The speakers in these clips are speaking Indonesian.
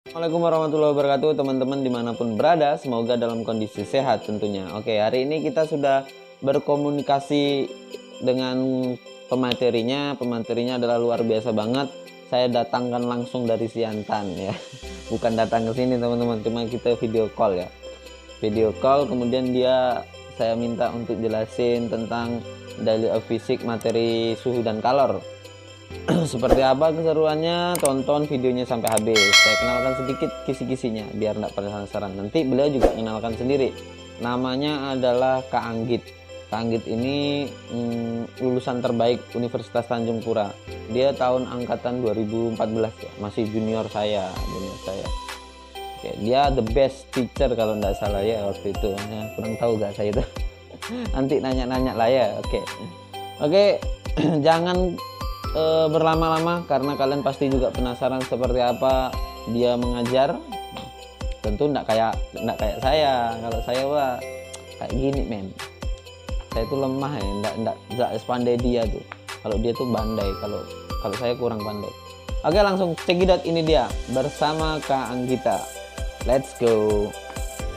Assalamualaikum warahmatullahi wabarakatuh, teman-teman dimanapun berada, semoga dalam kondisi sehat tentunya. Oke, hari ini kita sudah berkomunikasi dengan pematerinya adalah luar biasa banget. Saya datangkan langsung dari Siantan ya, bukan datang ke sini teman-teman, cuma kita video call ya. Video call, kemudian saya minta untuk jelasin tentang daily of physics, materi suhu dan kalor. Seperti apa keseruannya, tonton videonya sampai habis. Saya kenalkan sedikit kisi-kisinya biar tidak penasaran. Nanti beliau juga kenalkan sendiri. Namanya adalah Kak Anggit. Kak Anggit ini lulusan terbaik Universitas Tanjung Pura. Dia tahun angkatan 2014 ya, masih junior saya. Oke, dia the best teacher kalau tidak salah ya waktu itu. Ya, kurang tahu gak saya itu. Nanti nanya-nanya lah ya. Oke, jangan berlama-lama karena kalian pasti juga penasaran seperti apa dia mengajar. Tentu enggak kayak saya. Kalau saya wah kayak gini men, saya tuh lemah ya, enggak sepandai dia tuh. Kalau dia tuh bandai, kalau saya kurang pandai. Oke, langsung cekidot, ini dia bersama Kak Anggita. Let's go.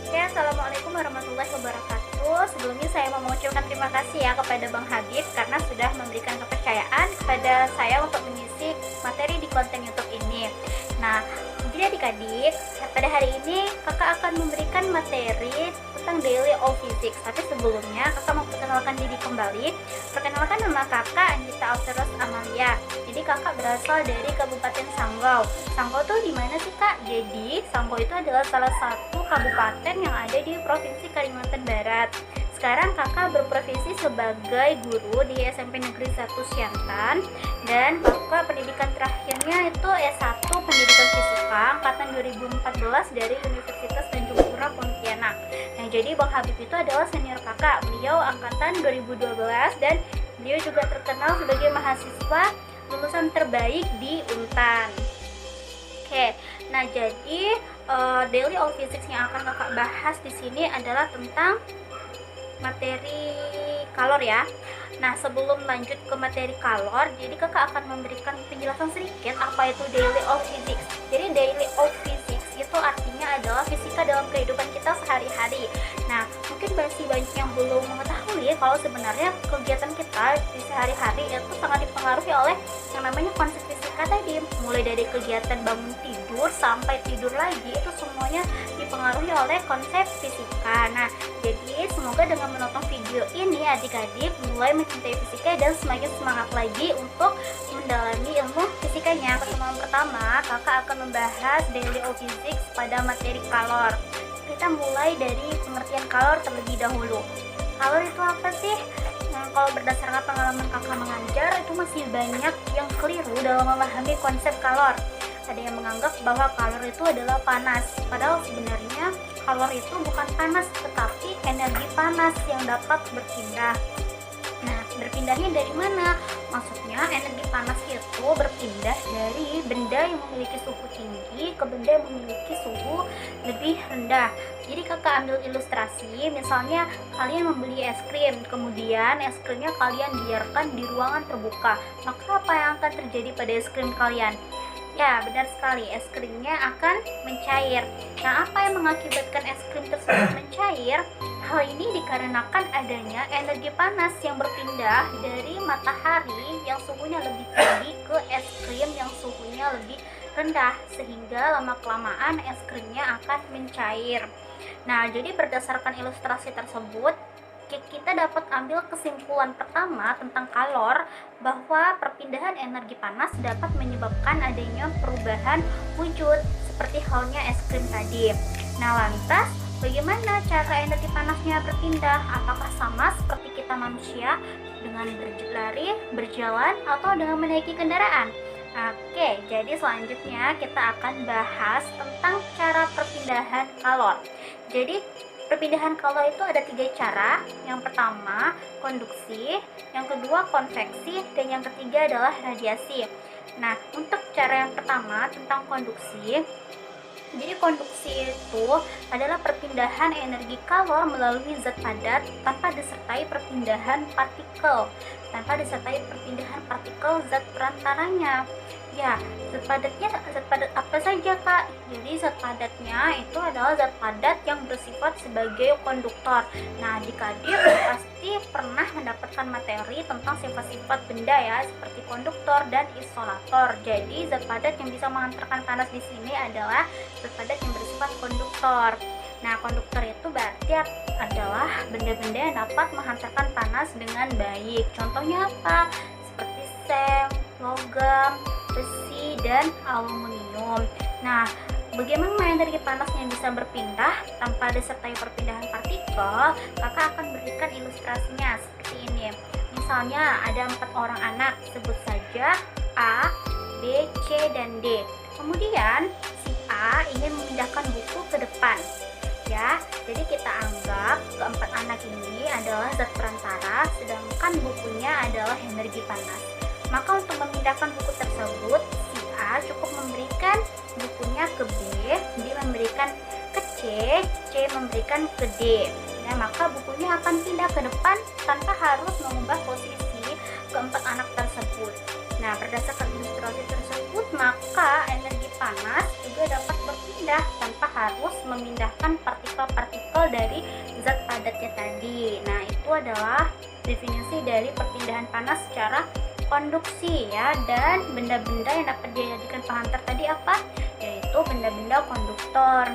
Oke, assalamualaikum warahmatullahi wabarakatuh. Sebelumnya saya mau mengucapkan terima kasih ya kepada Bang Habib karena sudah memberikan kepercayaan kepada saya untuk mengisi materi di konten YouTube ini. Nah, jadi adik-adik, pada hari ini kakak akan memberikan materi tentang daily of physics. Tapi sebelumnya kakak mau perkenalkan diri kembali. Perkenalkan, nama kakak Anggita Alterus Amalia. Jadi kakak berasal dari Kabupaten Sanggau. Sanggau tuh di mana sih kak? Jadi Sanggau itu adalah salah satu kabupaten yang ada di Provinsi Kalimantan Barat. Sekarang kakak berprofesi sebagai guru di SMP Negeri 1 Siantan, dan kakak pendidikan terakhirnya itu S1 Pendidikan Fisika angkatan 2014 dari Universitas Tanjung Pura Pontianak. Nah, jadi Bang Habib itu adalah senior kakak. Beliau angkatan 2012 dan beliau juga terkenal sebagai mahasiswa lulusan terbaik di Untan. Oke, nah jadi daily of physics yang akan kakak bahas di sini adalah tentang materi kalor ya. Nah, sebelum lanjut ke materi kalor, jadi kakak akan memberikan penjelasan sedikit apa itu daily of physics. Jadi daily of physics itu artinya adalah fisika dalam kehidupan kita sehari-hari. Nah, mungkin masih banyak yang belum mengetahui kalau sebenarnya kegiatan kita di sehari-hari itu sangat dipengaruhi oleh yang namanya konsep fisika tadi. Mulai dari kegiatan bangun tidur sampai tidur lagi, itu semuanya dipengaruhi oleh konsep fisika. Nah, jadi semoga dengan menonton video ini adik-adik mulai mencintai fisika dan semakin semangat lagi untuk mendalami ilmu fisikanya. Pertemuan pertama, kakak akan membahas daily of physics pada materi kalor. Kita mulai dari pengertian kalor terlebih dahulu. Kalor itu apa sih? Nah, kalau berdasarkan pengalaman kakak mengajar, itu masih banyak yang keliru dalam memahami konsep kalor. Ada yang menganggap bahwa kalor itu adalah panas, padahal sebenarnya kalor itu bukan panas, tetapi energi panas yang dapat berpindah. Nah, berpindahnya dari mana? Maksudnya energi panas itu berpindah dari benda yang memiliki suhu tinggi ke benda yang memiliki suhu lebih rendah. Jadi kakak ambil ilustrasi, misalnya kalian membeli es krim, kemudian es krimnya kalian biarkan di ruangan terbuka. Maka apa yang akan terjadi pada es krim kalian? Ya, benar sekali, es krimnya akan mencair. Nah, apa yang mengakibatkan es krim tersebut mencair? Hal ini dikarenakan adanya energi panas yang berpindah dari matahari yang suhunya lebih tinggi ke es krim yang suhunya lebih rendah, sehingga lama-kelamaan es krimnya akan mencair. Nah, jadi berdasarkan ilustrasi tersebut, kita dapat ambil kesimpulan pertama tentang kalor, bahwa perpindahan energi panas dapat menyebabkan adanya perubahan wujud seperti halnya es krim tadi. Nah, lantas bagaimana cara energi panasnya berpindah? Apakah sama seperti kita manusia dengan berlari, berjalan, atau dengan menaiki kendaraan? Oke, jadi selanjutnya kita akan bahas tentang cara perpindahan kalor. Jadi perpindahan kalor itu ada 3 cara. Yang pertama konduksi, yang kedua konveksi, dan yang ketiga adalah radiasi. Nah, untuk cara yang pertama tentang konduksi, jadi konduksi itu adalah perpindahan energi kalor melalui zat padat tanpa disertai perpindahan partikel zat perantaranya. Ya, zat padat apa saja, Kak? Jadi zat padatnya itu adalah zat padat yang bersifat sebagai konduktor. Nah, adik-adik pasti pernah mendapatkan materi tentang sifat-sifat benda ya, seperti konduktor dan isolator. Jadi, zat padat yang bisa menghantarkan panas di sini adalah zat padat yang bersifat konduktor. Nah, konduktor itu berarti adalah benda-benda yang dapat menghantarkan panas dengan baik. Contohnya apa? Seperti seng, logam, besi, dan aluminium. Nah, bagaimana energi panasnya bisa berpindah tanpa disertai perpindahan partikel? Kakak akan berikan ilustrasinya seperti ini. Misalnya ada 4 orang anak, sebut saja A, B, C, dan D. Kemudian si A ingin memindahkan buku ke depan. Ya, jadi kita anggap keempat anak ini adalah zat perantara, sedangkan bukunya adalah energi panas. Maka untuk memindahkan buku tersebut, si A cukup memberikan bukunya ke B, B memberikan ke C, C memberikan ke D. Ya, maka bukunya akan pindah ke depan tanpa harus mengubah posisi keempat anak tersebut. Nah, berdasarkan ilustrasi tersebut, maka energi panas juga dapat berpindah tanpa harus memindahkan partikel-partikel dari zat padatnya tadi. Nah, itu adalah definisi dari perpindahan panas secara konduksi ya. Dan benda-benda yang dapat dijadikan penghantar tadi apa? Yaitu benda-benda konduktor.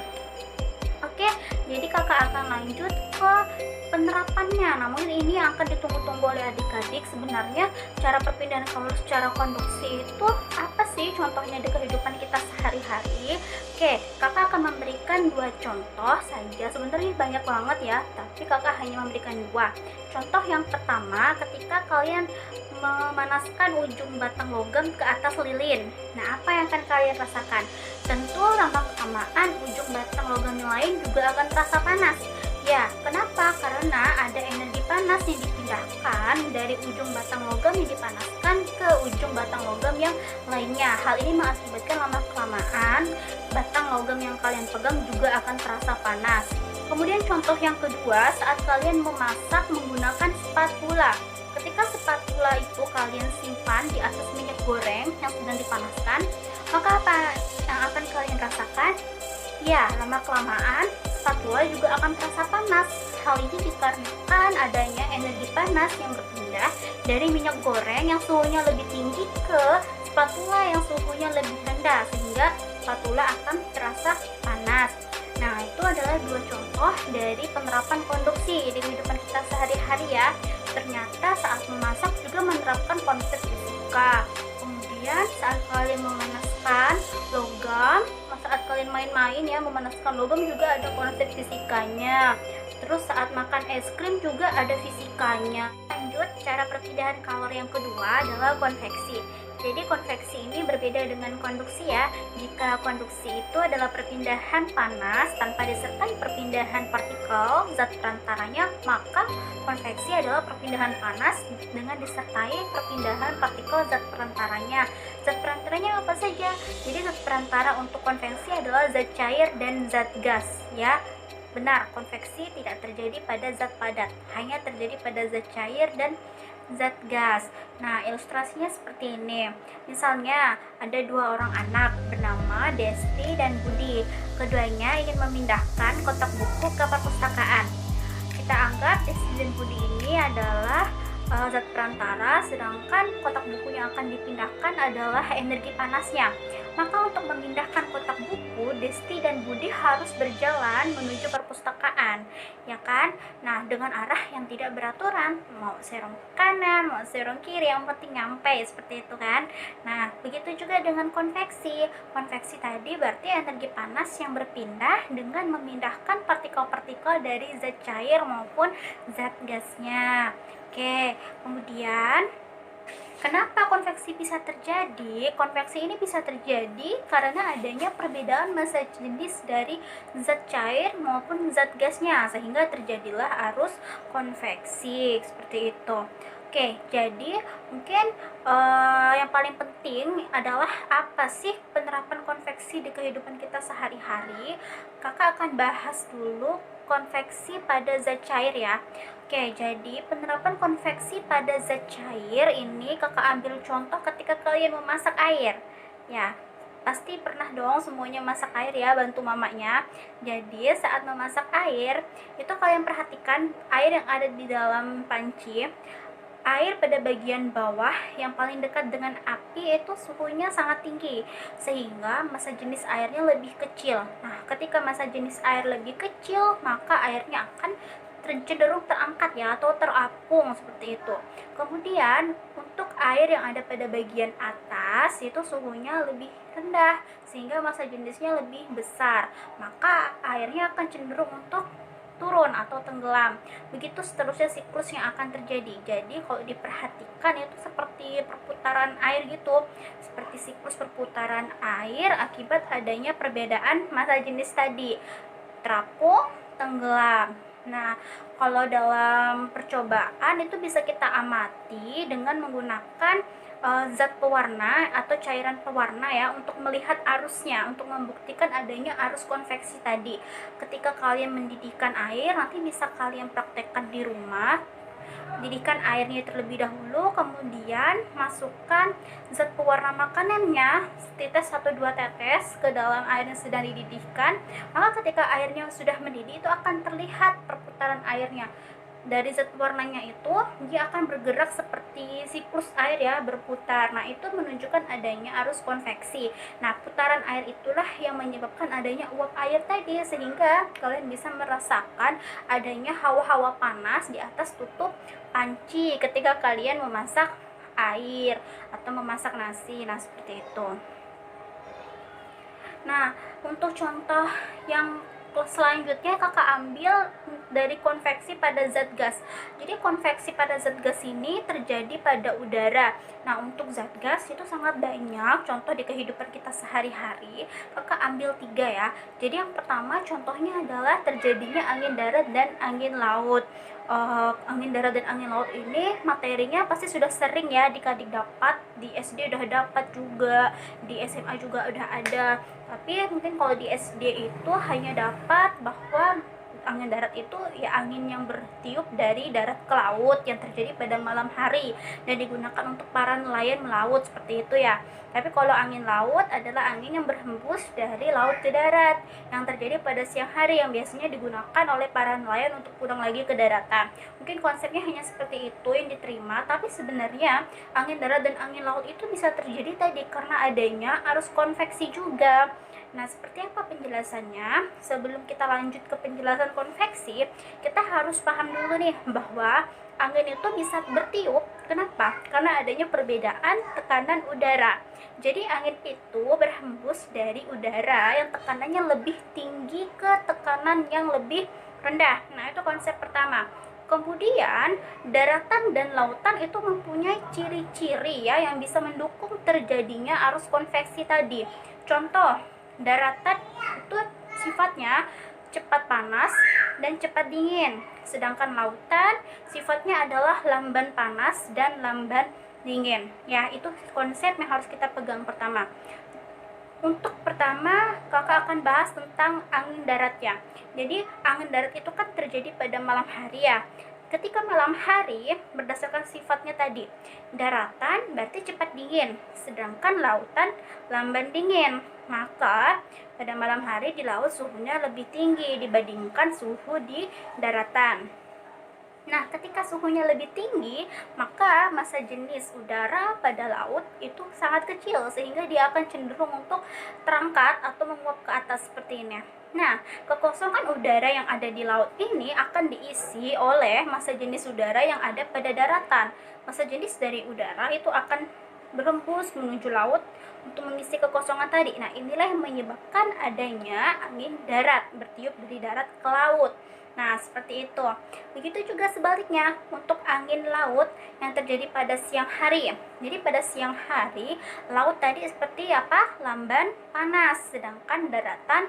Oke, jadi kakak akan lanjut ke penerapannya. Namun ini akan ditunggu-tunggu oleh adik-adik. Sebenarnya cara perpindahan kalori secara konduksi itu apa sih contohnya di kehidupan kita sehari-hari? Oke, kakak akan memberikan 2 contoh saja. Sebenarnya banyak banget ya, tapi kakak hanya memberikan 2. Contoh yang pertama, ketika kalian memanaskan ujung batang logam ke atas lilin. Nah, apa yang akan kalian rasakan? Tentu lama-kelamaan ujung batang logam yang lain juga akan terasa panas. Ya, kenapa? Karena ada energi panas yang dipindahkan dari ujung batang logam yang dipanaskan ke ujung batang logam yang lainnya. Hal ini mengakibatkan lama-kelamaan batang logam yang kalian pegang juga akan terasa panas. Kemudian contoh yang kedua, saat kalian memasak menggunakan spatula. Ketika spatula itu kalian simpan di atas minyak goreng yang sedang dipanaskan, maka apa yang akan kalian rasakan? Ya, lama-kelamaan spatula juga akan terasa panas. Hal ini dikarenakan adanya energi panas yang berpindah dari minyak goreng yang suhunya lebih tinggi ke spatula yang suhunya lebih rendah, sehingga spatula akan terasa panas. Nah, itu adalah 2 contoh dari penerapan konduksi di kehidupan kita sehari-hari ya. Ternyata saat memasak juga menerapkan konsep fisika. Kemudian saat kalian memanaskan logam, saat kalian main-main ya memanaskan logam juga ada konsep fisikanya. Terus saat makan es krim juga ada fisikanya. Lanjut, cara perpindahan kalori yang kedua adalah konveksi. Jadi konveksi ini berbeda dengan konduksi ya. Jika konduksi itu adalah perpindahan panas tanpa disertai perpindahan partikel zat perantaranya, maka konveksi adalah perpindahan panas dengan disertai perpindahan partikel zat perantaranya. Zat perantaranya apa saja? Jadi zat perantara untuk konveksi adalah zat cair dan zat gas ya. Benar, konveksi tidak terjadi pada zat padat, hanya terjadi pada zat cair dan zat gas. Nah, ilustrasinya seperti ini. Misalnya, ada 2 orang anak bernama Desti dan Budi. Keduanya ingin memindahkan kotak buku ke perpustakaan. Kita anggap Desti dan Budi ini adalah zat perantara, sedangkan kotak buku yang akan dipindahkan adalah energi panasnya. Maka untuk memindahkan kotak buku, Desti dan Budi harus berjalan menuju perpustakaan, ya kan? Nah, dengan arah yang tidak beraturan, mau serong kanan, mau serong kiri, yang penting nyampe, seperti itu kan? Nah, begitu juga dengan konveksi. Konveksi tadi berarti energi panas yang berpindah dengan memindahkan partikel-partikel dari zat cair maupun zat gasnya. Oke, kemudian kenapa konveksi bisa terjadi? Konveksi ini bisa terjadi karena adanya perbedaan massa jenis dari zat cair maupun zat gasnya, sehingga terjadilah arus konveksi seperti itu. Oke, jadi mungkin yang paling penting adalah apa sih penerapan konveksi di kehidupan kita sehari-hari. Kakak akan bahas dulu konveksi pada zat cair ya. Oke, jadi penerapan konveksi pada zat cair ini kakak ambil contoh ketika kalian memasak air. Ya, pasti pernah dong semuanya masak air ya, bantu mamanya. Jadi saat memasak air, itu kalian perhatikan air yang ada di dalam panci. Air pada bagian bawah yang paling dekat dengan api itu suhunya sangat tinggi, sehingga massa jenis airnya lebih kecil. Nah, ketika massa jenis air lebih kecil, maka airnya akan cenderung terangkat ya, atau terapung seperti itu. Kemudian untuk air yang ada pada bagian atas itu suhunya lebih rendah, sehingga massa jenisnya lebih besar, maka airnya akan cenderung untuk turun atau tenggelam. Begitu seterusnya siklus yang akan terjadi. Jadi kalau diperhatikan itu seperti perputaran air gitu, seperti siklus perputaran air akibat adanya perbedaan massa jenis tadi, terapung, tenggelam. Nah, kalau dalam percobaan itu bisa kita amati dengan menggunakan zat pewarna atau cairan pewarna ya, untuk melihat arusnya, untuk membuktikan adanya arus konveksi tadi. Ketika kalian mendidihkan air, nanti bisa kalian praktekkan di rumah. Didihkan airnya terlebih dahulu, kemudian masukkan zat pewarna makanannya setetes atau 2 tetes ke dalam air yang sedang dididihkan. Maka ketika airnya sudah mendidih, itu akan terlihat perputaran airnya. Dari zat warnanya itu dia akan bergerak seperti siklus air ya, berputar. Nah, itu menunjukkan adanya arus konveksi. Nah, putaran air itulah yang menyebabkan adanya uap air tadi, sehingga kalian bisa merasakan adanya hawa-hawa panas di atas tutup panci ketika kalian memasak air atau memasak nasi. Nah, seperti itu. Nah, untuk contoh yang selanjutnya kakak ambil dari konveksi pada zat gas. Jadi konveksi pada zat gas ini terjadi pada udara. Nah, untuk zat gas itu sangat banyak contoh di kehidupan kita sehari-hari. Kakak ambil 3 ya. Jadi yang pertama contohnya adalah terjadinya angin darat dan angin laut. Angin darat dan angin laut ini materinya pasti sudah sering ya dikadik dapat, di SD udah dapat juga, di SMA juga udah ada. Tapi mungkin kalau di SD itu hanya dapat bahwa angin darat itu ya angin yang bertiup dari darat ke laut yang terjadi pada malam hari dan digunakan untuk para nelayan melaut seperti itu ya. Tapi kalau angin laut adalah angin yang berhembus dari laut ke darat yang terjadi pada siang hari, yang biasanya digunakan oleh para nelayan untuk pulang lagi ke daratan. Mungkin konsepnya hanya seperti itu yang diterima, tapi sebenarnya angin darat dan angin laut itu bisa terjadi tadi karena adanya arus konveksi juga. Nah, seperti apa penjelasannya? Sebelum kita lanjut ke penjelasan konveksi, kita harus paham dulu nih bahwa angin itu bisa bertiup. Kenapa? Karena adanya perbedaan tekanan udara. Jadi angin itu berhembus dari udara yang tekanannya lebih tinggi ke tekanan yang lebih rendah. Nah, itu konsep pertama. Kemudian daratan dan lautan itu mempunyai ciri-ciri ya yang bisa mendukung terjadinya arus konveksi tadi. Contoh, daratan itu sifatnya cepat panas dan cepat dingin, sedangkan lautan sifatnya adalah lamban panas dan lamban dingin. Ya, itu konsep yang harus kita pegang pertama. Untuk pertama, kakak akan bahas tentang angin darat ya. Jadi, angin darat itu kan terjadi pada malam hari ya. Ketika malam hari, berdasarkan sifatnya tadi, daratan berarti cepat dingin, sedangkan lautan lamban dingin. Maka, pada malam hari di laut suhunya lebih tinggi dibandingkan suhu di daratan. Nah, ketika suhunya lebih tinggi, maka massa jenis udara pada laut itu sangat kecil, sehingga dia akan cenderung untuk terangkat atau menguap ke atas seperti ini. Nah, kekosongan udara yang ada di laut ini akan diisi oleh massa jenis udara yang ada pada daratan. Massa jenis dari udara itu akan berhembus menuju laut untuk mengisi kekosongan tadi. Nah, inilah yang menyebabkan adanya angin darat, bertiup dari darat ke laut. Nah, seperti itu. Begitu juga sebaliknya untuk angin laut yang terjadi pada siang hari. Jadi pada siang hari, laut tadi seperti apa? Lamban panas, sedangkan daratan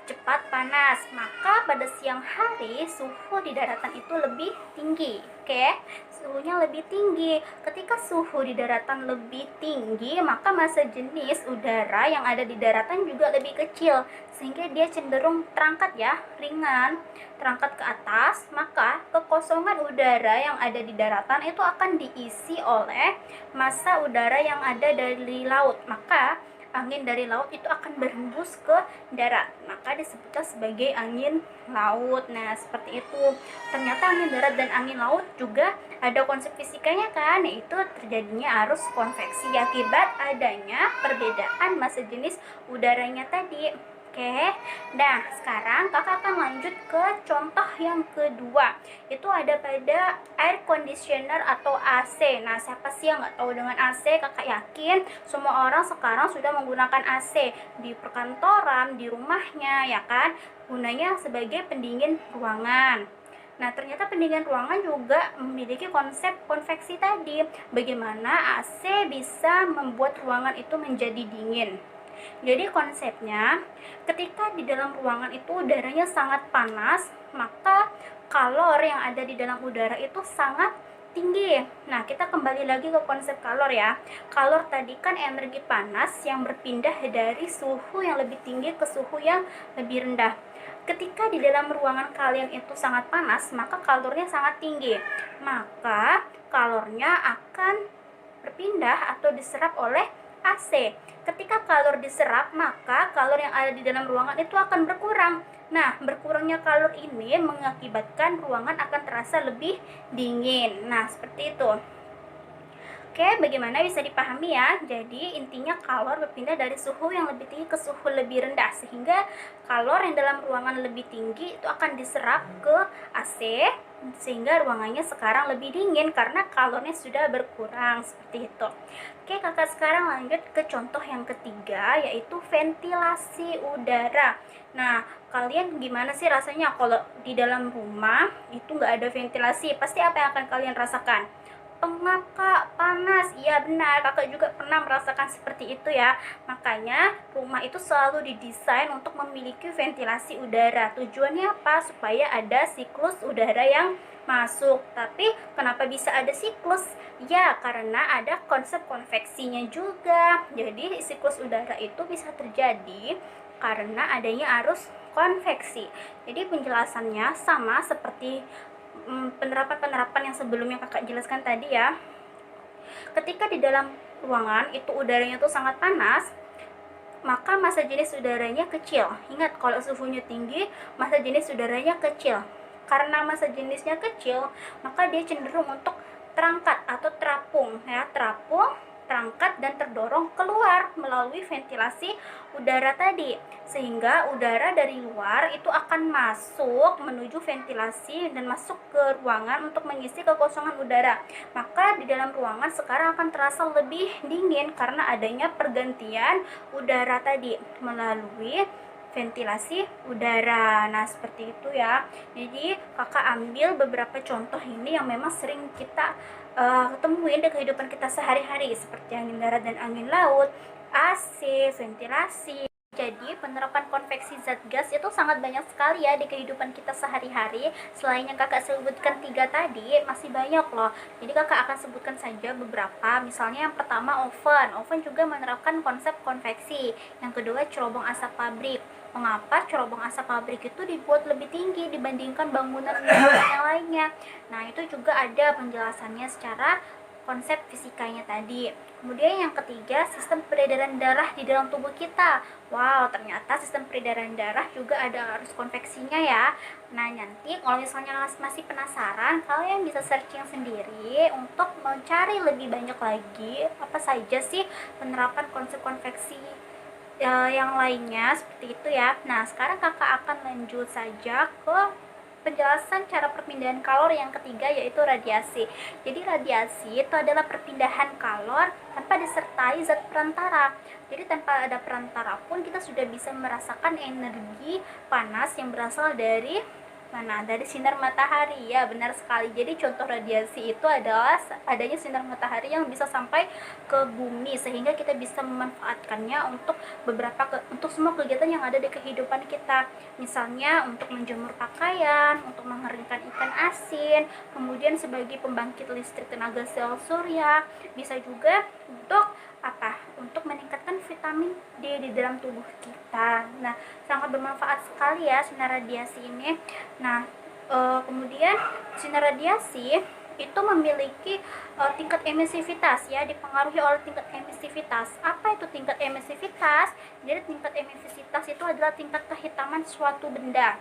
cepat panas. Maka pada siang hari suhu di daratan itu lebih tinggi. Oke, suhunya lebih tinggi. Ketika suhu di daratan lebih tinggi, maka massa jenis udara yang ada di daratan juga lebih kecil, sehingga dia cenderung terangkat ya, ringan, terangkat ke atas. Maka kekosongan udara yang ada di daratan itu akan diisi oleh massa udara yang ada dari laut. Maka angin dari laut itu akan berhembus ke darat, maka disebutkan sebagai angin laut. Nah, seperti itu. Ternyata angin darat dan angin laut juga ada konsep fisikanya kan, yaitu terjadinya arus konveksi akibat adanya perbedaan massa jenis udaranya tadi. Oke, nah sekarang kakak akan lanjut ke contoh yang kedua. Itu ada pada air conditioner atau AC. Nah, siapa sih yang nggak tahu dengan AC? Kakak yakin semua orang sekarang sudah menggunakan AC di perkantoran, di rumahnya, ya kan? Gunanya sebagai pendingin ruangan. Nah, ternyata pendingin ruangan juga memiliki konsep konveksi tadi. Bagaimana AC bisa membuat ruangan itu menjadi dingin. Jadi konsepnya, ketika di dalam ruangan itu udaranya sangat panas, maka kalor yang ada di dalam udara itu sangat tinggi. Nah, kita kembali lagi ke konsep kalor ya. Kalor tadi kan energi panas yang berpindah dari suhu yang lebih tinggi ke suhu yang lebih rendah. Ketika di dalam ruangan kalian itu sangat panas, maka kalornya sangat tinggi. Maka kalornya akan berpindah atau diserap oleh AC. Ketika kalor diserap, maka kalor yang ada di dalam ruangan itu akan berkurang. Nah, berkurangnya kalor ini mengakibatkan ruangan akan terasa lebih dingin. Nah, seperti itu. Oke, bagaimana bisa dipahami ya? Jadi, intinya kalor berpindah dari suhu yang lebih tinggi ke suhu lebih rendah, sehingga kalor yang dalam ruangan lebih tinggi itu akan diserap ke AC, sehingga ruangannya sekarang lebih dingin karena kalornya sudah berkurang, seperti itu. Oke, kakak sekarang lanjut ke contoh yang ketiga, yaitu ventilasi udara. Nah, kalian gimana sih rasanya kalau di dalam rumah itu nggak ada ventilasi? Pasti apa yang akan kalian rasakan? Pengap kak, panas. Iya benar, kakak juga pernah merasakan seperti itu ya. Makanya rumah itu selalu didesain untuk memiliki ventilasi udara. Tujuannya apa? Supaya ada siklus udara yang masuk. Tapi kenapa bisa ada siklus? Ya, karena ada konsep konveksinya juga. Jadi siklus udara itu bisa terjadi karena adanya arus konveksi. Jadi penjelasannya sama seperti penerapan-penerapan yang sebelumnya kakak jelaskan tadi ya. Ketika di dalam ruangan itu udaranya tuh sangat panas, maka massa jenis udaranya kecil. Ingat, kalau suhunya tinggi, massa jenis udaranya kecil. Karena massa jenisnya kecil, maka dia cenderung untuk terangkat atau terapung ya, terangkat dan terdorong keluar melalui ventilasi udara tadi, sehingga udara dari luar itu akan masuk menuju ventilasi dan masuk ke ruangan untuk mengisi kekosongan udara. Maka di dalam ruangan sekarang akan terasa lebih dingin karena adanya pergantian udara tadi melalui ventilasi udara. Nah, seperti itu ya. Jadi kakak ambil beberapa contoh ini yang memang sering kita temuin di kehidupan kita sehari-hari, seperti angin darat dan angin laut, AC, ventilasi. Jadi penerapan konveksi zat gas itu sangat banyak sekali ya di kehidupan kita sehari-hari. Selain yang kakak sebutkan 3 tadi, masih banyak loh. Jadi kakak akan sebutkan saja beberapa. Misalnya yang pertama oven. Oven juga menerapkan konsep konveksi. Yang kedua cerobong asap pabrik. Mengapa cerobong asap pabrik itu dibuat lebih tinggi dibandingkan bangunan yang lainnya? Nah, itu juga ada penjelasannya secara konsep fisikanya tadi. Kemudian yang ketiga, sistem peredaran darah di dalam tubuh kita. Wow, ternyata sistem peredaran darah juga ada arus konveksinya ya. Nah, nanti kalau misalnya masih penasaran, kalian bisa searching sendiri untuk mencari lebih banyak lagi apa saja sih penerapan konsep konveksi yang lainnya, seperti itu ya. Nah, sekarang kakak akan lanjut saja ke penjelasan cara perpindahan kalor yang ketiga, yaitu radiasi. Jadi radiasi itu adalah perpindahan kalor tanpa disertai zat perantara. Jadi tanpa ada perantara pun kita sudah bisa merasakan energi panas yang berasal dari mana? Dari sinar matahari. Ya, benar sekali. Jadi contoh radiasi itu adalah adanya sinar matahari yang bisa sampai ke bumi, sehingga kita bisa memanfaatkannya untuk untuk semua kegiatan yang ada di kehidupan kita. Misalnya untuk menjemur pakaian, untuk mengeringkan ikan asin, kemudian sebagai pembangkit listrik tenaga sel surya, bisa juga untuk untuk meningkatkan vitamin D di dalam tubuh kita. Nah, sangat bermanfaat sekali ya sinar radiasi ini. Nah, kemudian sinar radiasi itu memiliki tingkat emisivitas ya, dipengaruhi oleh tingkat emisivitas. Apa itu tingkat emisivitas? Jadi tingkat emisivitas itu adalah tingkat kehitaman suatu benda.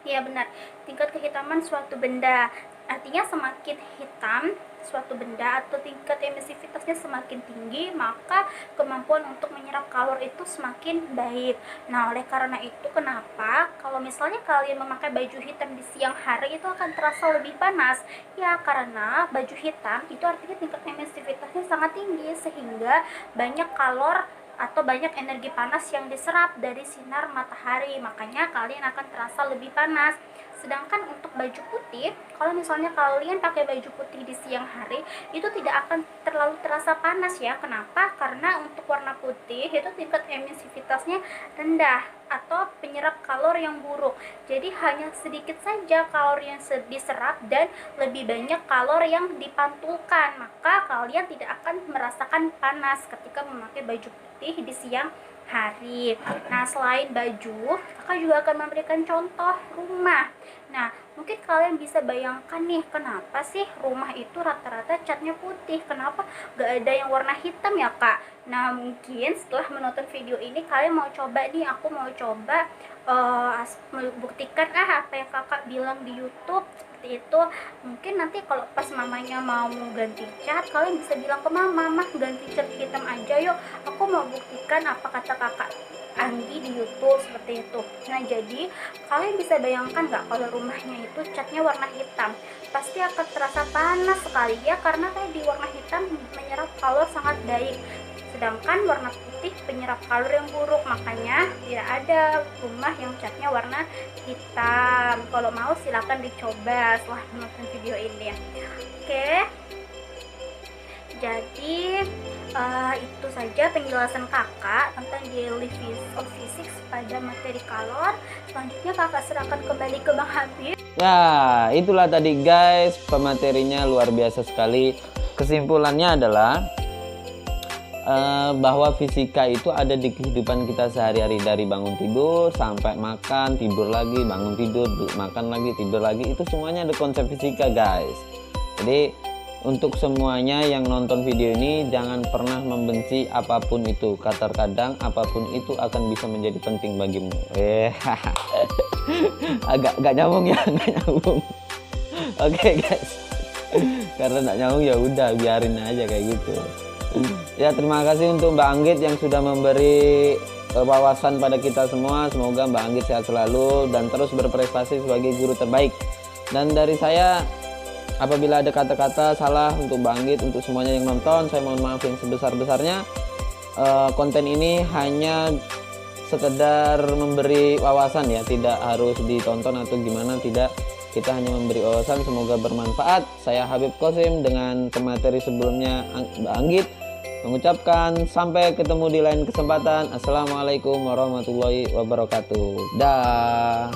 Ya benar, tingkat kehitaman suatu benda. Artinya semakin hitam suatu benda atau tingkat emisivitasnya semakin tinggi, maka kemampuan untuk menyerap kalor itu semakin baik. Nah, oleh karena itu kenapa kalau misalnya kalian memakai baju hitam di siang hari itu akan terasa lebih panas? Ya, karena baju hitam itu artinya tingkat emisivitasnya sangat tinggi sehingga banyak kalor atau banyak energi panas yang diserap dari sinar matahari, makanya kalian akan terasa lebih panas. Sedangkan untuk baju putih, kalau misalnya kalian pakai baju putih di siang hari, itu tidak akan terlalu terasa panas ya. Kenapa? Karena untuk warna putih itu tingkat emisivitasnya rendah atau penyerap kalor yang buruk. Jadi hanya sedikit saja kalor yang diserap dan lebih banyak kalor yang dipantulkan. Maka kalian tidak akan merasakan panas ketika memakai baju putih di siang hari. Nah, selain baju, kakak juga akan memberikan contoh rumah. Nah, mungkin kalian bisa bayangkan nih, kenapa sih rumah itu rata-rata catnya putih? Kenapa gak ada yang warna hitam ya, Kak? Nah, mungkin setelah menonton video ini kalian mau coba nih, aku mau coba membuktikan apa yang kakak bilang di YouTube seperti itu. Mungkin nanti kalau pas mamanya mau ganti cat, kalian bisa bilang ke mama ganti cat hitam aja yuk, aku mau buktikan apa kata kakak Anggi di YouTube seperti itu. Nah, jadi kalian bisa bayangkan nggak kalau rumahnya itu catnya warna hitam, pasti akan terasa panas sekali ya, karena tadi warna hitam menyerap kalor sangat baik, sedangkan warna putih penyerap kalor yang buruk. Makanya tidak ada rumah yang catnya warna hitam. Kalau mau silahkan dicoba setelah menonton video ini ya. Oke, jadi itu saja penjelasan kakak tentang daily of physics pada materi kalor. Selanjutnya kakak serahkan kembali ke Bang Habib. Nah, itulah tadi guys, pematerinya luar biasa sekali. Kesimpulannya adalah bahwa fisika itu ada di kehidupan kita sehari-hari, dari bangun tidur sampai makan, tidur lagi, bangun tidur, makan lagi, tidur lagi. Itu semuanya ada konsep fisika guys. Jadi untuk semuanya yang nonton video ini, jangan pernah membenci apapun itu. Terkadang apapun itu akan bisa menjadi penting bagimu. Agak nyambung ya, nggak nyambung. Oke guys, karena nggak nyambung ya udah biarin aja kayak gitu. Ya, terima kasih untuk Mbak Anggit yang sudah memberi wawasan pada kita semua. Semoga Mbak Anggit sehat selalu dan terus berprestasi sebagai guru terbaik. Dan dari saya, apabila ada kata-kata salah untuk Mbak Anggit, untuk semuanya yang nonton, saya mohon maaf yang sebesar-besarnya. Konten ini hanya sekedar memberi wawasan ya, tidak harus ditonton atau gimana, tidak. Kita hanya memberi wawasan, semoga bermanfaat. Saya Habib Qasim dengan pemateri sebelumnya Mbak Anggit mengucapkan sampai ketemu di lain kesempatan. Assalamualaikum warahmatullahi wabarakatuh. Dah.